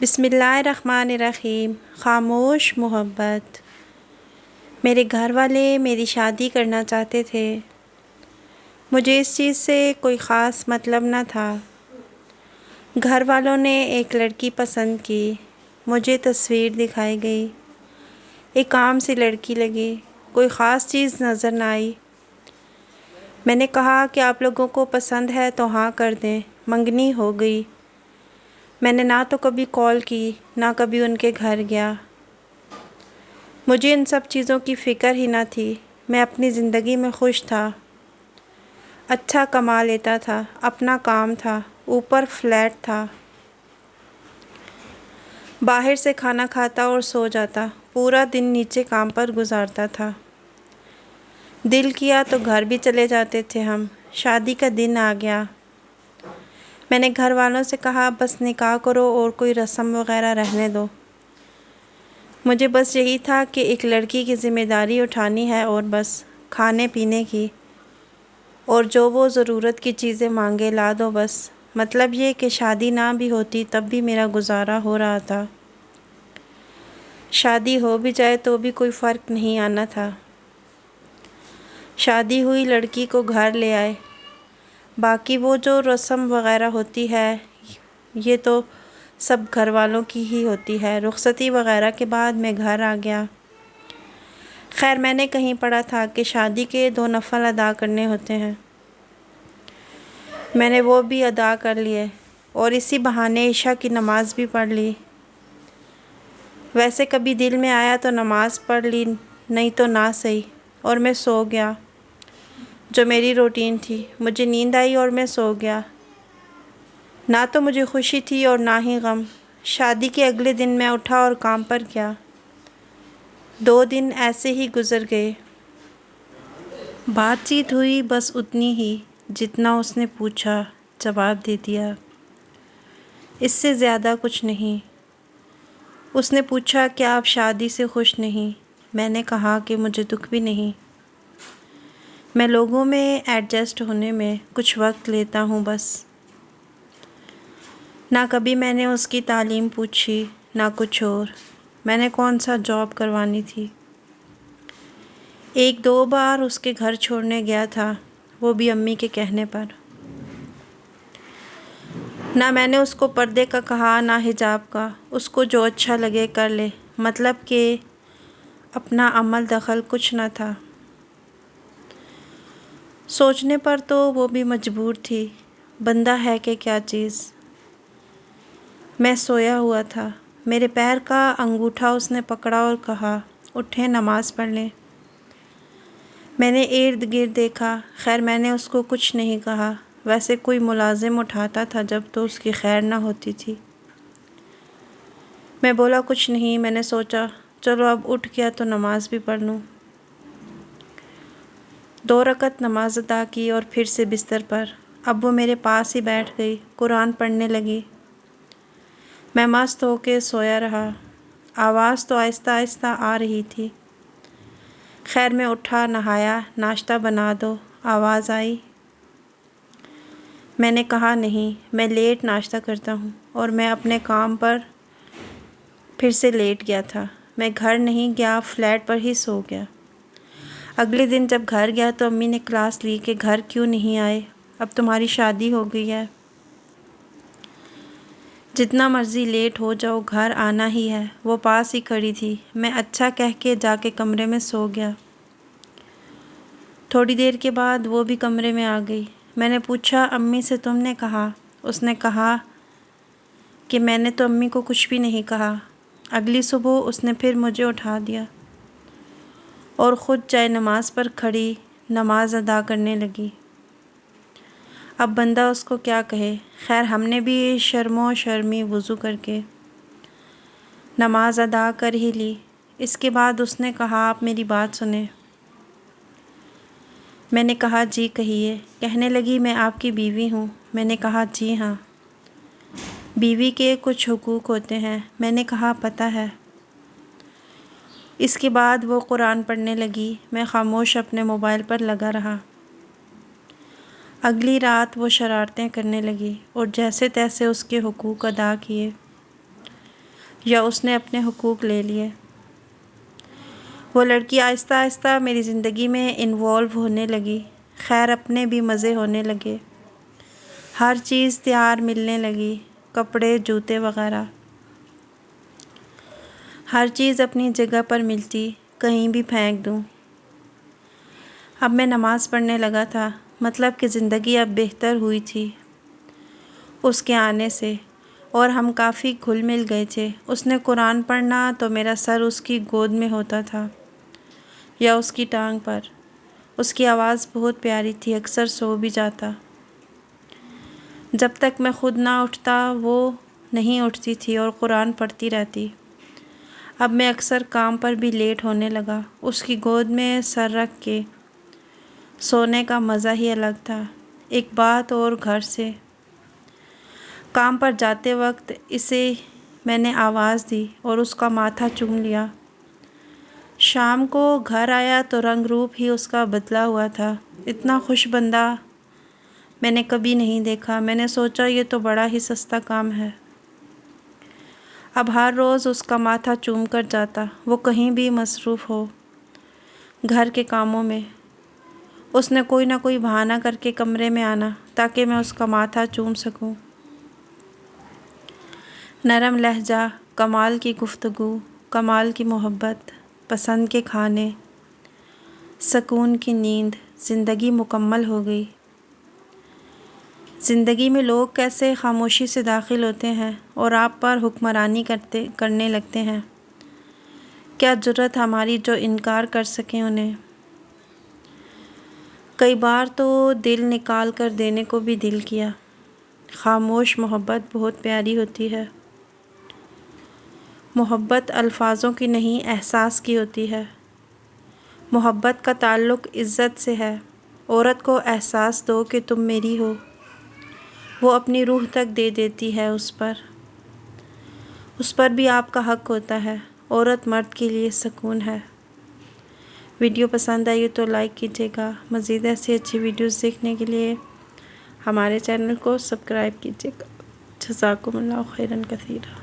بسم اللہ الرحمن الرحیم۔ خاموش محبت۔ میرے گھر والے میری شادی کرنا چاہتے تھے۔ مجھے اس چیز سے کوئی خاص مطلب نہ تھا۔ گھر والوں نے ایک لڑکی پسند کی، مجھے تصویر دکھائی گئی، ایک عام سی لڑکی لگی، کوئی خاص چیز نظر نہ آئی۔ میں نے کہا کہ آپ لوگوں کو پسند ہے تو ہاں کر دیں۔ منگنی ہو گئی۔ میں نے نہ تو کبھی کال کی، نہ کبھی ان کے گھر گیا۔ مجھے ان سب چیزوں کی فکر ہی نہ تھی۔ میں اپنی زندگی میں خوش تھا، اچھا کما لیتا تھا، اپنا کام تھا، اوپر فلیٹ تھا، باہر سے کھانا کھاتا اور سو جاتا، پورا دن نیچے کام پر گزارتا تھا۔ دل کیا تو گھر بھی چلے جاتے تھے ہم۔ شادی کا دن آ گیا۔ میں نے گھر والوں سے کہا بس نکاح کرو اور کوئی رسم وغیرہ رہنے دو۔ مجھے بس یہی تھا کہ ایک لڑکی کی ذمہ داری اٹھانی ہے اور بس کھانے پینے کی، اور جو وہ ضرورت کی چیزیں مانگے لا دو بس۔ مطلب یہ کہ شادی نہ بھی ہوتی تب بھی میرا گزارا ہو رہا تھا۔ شادی ہو بھی جائے تو بھی کوئی فرق نہیں آنا تھا۔ شادی ہوئی، لڑکی کو گھر لے آئے، باقی وہ جو رسم وغیرہ ہوتی ہے یہ تو سب گھر والوں کی ہی ہوتی ہے۔ رخصتی وغیرہ کے بعد میں گھر آ گیا۔ خیر میں نے کہیں پڑھا تھا کہ شادی کے 2 نفل ادا کرنے ہوتے ہیں۔ میں نے وہ بھی ادا کر لیے اور اسی بہانے عشاء کی نماز بھی پڑھ لی۔ ویسے کبھی دل میں آیا تو نماز پڑھ لی، نہیں تو نہ صحیح، اور میں سو گیا، جو میری روٹین تھی۔ مجھے نیند آئی اور میں سو گیا۔ نہ تو مجھے خوشی تھی اور نہ ہی غم۔ شادی کے اگلے دن میں اٹھا اور کام پر گیا۔ 2 دن ایسے ہی گزر گئے۔ بات چیت ہوئی بس اتنی ہی، جتنا اس نے پوچھا جواب دے دیا، اس سے زیادہ کچھ نہیں۔ اس نے پوچھا کہ آپ شادی سے خوش نہیں؟ میں نے کہا کہ مجھے دکھ بھی نہیں۔ میں لوگوں میں ایڈجسٹ ہونے میں کچھ وقت لیتا ہوں بس۔ نہ کبھی میں نے اس کی تعلیم پوچھی، نہ کچھ اور۔ میں نے کون سا جاب کروانی تھی۔ 1-2 بار اس کے گھر چھوڑنے گیا تھا، وہ بھی امی کے کہنے پر۔ نہ میں نے اس کو پردے کا کہا، نہ حجاب کا۔ اس کو جو اچھا لگے کر لے، مطلب کہ اپنا عمل دخل کچھ نہ تھا۔ سوچنے پر تو وہ بھی مجبور تھی، بندہ ہے کہ کیا چیز۔ میں سویا ہوا تھا، میرے پیر کا انگوٹھا اس نے پکڑا اور کہا اٹھیں نماز پڑھ لیں۔ میں نے ارد گرد دیکھا، خیر میں نے اس کو کچھ نہیں کہا۔ ویسے کوئی ملازم اٹھاتا تھا جب تو اس کی خیر نہ ہوتی تھی۔ میں بولا کچھ نہیں۔ میں نے سوچا چلو اب اٹھ گیا تو نماز بھی پڑھ لوں۔ 2 رکعت نماز ادا کی اور پھر سے بستر پر۔ اب وہ میرے پاس ہی بیٹھ گئی، قرآن پڑھنے لگی۔ میں مست ہو کے سویا رہا۔ آواز تو آہستہ آہستہ آ رہی تھی۔ خیر میں اٹھا، نہایا، ناشتہ بنا دو، آواز آئی۔ میں نے کہا نہیں، میں لیٹ ناشتہ کرتا ہوں، اور میں اپنے کام پر پھر سے لیٹ گیا تھا۔ میں گھر نہیں گیا، فلیٹ پر ہی سو گیا۔ اگلے دن جب گھر گیا تو امی نے کلاس لی کہ گھر کیوں نہیں آئے، اب تمہاری شادی ہو گئی ہے، جتنا مرضی لیٹ ہو جاؤ گھر آنا ہی ہے۔ وہ پاس ہی کھڑی تھی۔ میں اچھا کہہ کے جا کے کمرے میں سو گیا۔ تھوڑی دیر کے بعد وہ بھی کمرے میں آ گئی۔ میں نے پوچھا امی سے تم نے کہا؟ اس نے کہا کہ میں نے تو امی کو کچھ بھی نہیں کہا۔ اگلی صبح اس نے پھر مجھے اٹھا دیا اور خود جائے نماز پر کھڑی نماز ادا کرنے لگی۔ اب بندہ اس کو کیا کہے۔ خیر ہم نے بھی شرم و شرمی وضو کر کے نماز ادا کر ہی لی۔ اس کے بعد اس نے کہا آپ میری بات سنیں۔ میں نے کہا جی کہیے۔ کہنے لگی میں آپ کی بیوی ہوں۔ میں نے کہا جی ہاں۔ بیوی کے کچھ حقوق ہوتے ہیں۔ میں نے کہا پتہ ہے۔ اس کے بعد وہ قرآن پڑھنے لگی، میں خاموش اپنے موبائل پر لگا رہا۔ اگلی رات وہ شرارتیں کرنے لگی اور جیسے تیسے اس کے حقوق ادا کیے۔ یا اس نے اپنے حقوق لے لیے۔ وہ لڑکی آہستہ آہستہ میری زندگی میں انوالو ہونے لگی۔ خیر اپنے بھی مزے ہونے لگے، ہر چیز تیار ملنے لگی، کپڑے جوتے وغیرہ، ہر چیز اپنی جگہ پر ملتی، کہیں بھی پھینک دوں۔ اب میں نماز پڑھنے لگا تھا، مطلب کہ زندگی اب بہتر ہوئی تھی اس کے آنے سے، اور ہم کافی گھل مل گئے تھے۔ اس نے قرآن پڑھنا تو میرا سر اس کی گود میں ہوتا تھا یا اس کی ٹانگ پر۔ اس کی آواز بہت پیاری تھی، اکثر سو بھی جاتا۔ جب تک میں خود نہ اٹھتا وہ نہیں اٹھتی تھی اور قرآن پڑھتی رہتی۔ اب میں اکثر کام پر بھی لیٹ ہونے لگا۔ اس کی گود میں سر رکھ کے سونے کا مزہ ہی الگ تھا۔ ایک بات اور، گھر سے کام پر جاتے وقت اسے میں نے آواز دی اور اس کا ماتھا چوم لیا۔ شام کو گھر آیا تو رنگ روپ ہی اس کا بدلا ہوا تھا۔ اتنا خوش بندہ میں نے کبھی نہیں دیکھا۔ میں نے سوچا یہ تو بڑا ہی سستا کام ہے۔ اب ہر روز اس کا ماتھا چوم کر جاتا، وہ کہیں بھی مصروف ہو گھر کے کاموں میں۔ اس نے کوئی نہ کوئی بہانہ کر کے کمرے میں آنا تاکہ میں اس کا ماتھا چوم سکوں۔ نرم لہجہ، کمال کی گفتگو، کمال کی محبت، پسند کے کھانے، سکون کی نیند، زندگی مکمل ہو گئی۔ زندگی میں لوگ کیسے خاموشی سے داخل ہوتے ہیں اور آپ پر حکمرانی کرنے لگتے ہیں۔ کیا جرأت ہماری جو انکار کر سکیں انہیں۔ کئی بار تو دل نکال کر دینے کو بھی دل کیا۔ خاموش محبت بہت پیاری ہوتی ہے۔ محبت الفاظوں کی نہیں، احساس کی ہوتی ہے۔ محبت کا تعلق عزت سے ہے۔ عورت کو احساس دو کہ تم میری ہو، وہ اپنی روح تک دے دیتی ہے اس پر بھی آپ کا حق ہوتا ہے۔ عورت مرد کے لیے سکون ہے۔ ویڈیو پسند آئی تو لائک کیجیے گا۔ مزید ایسی اچھی ویڈیوز دیکھنے کے لیے ہمارے چینل کو سبسکرائب کیجیے گا۔ جزاکم اللہ خیرا کثیرا۔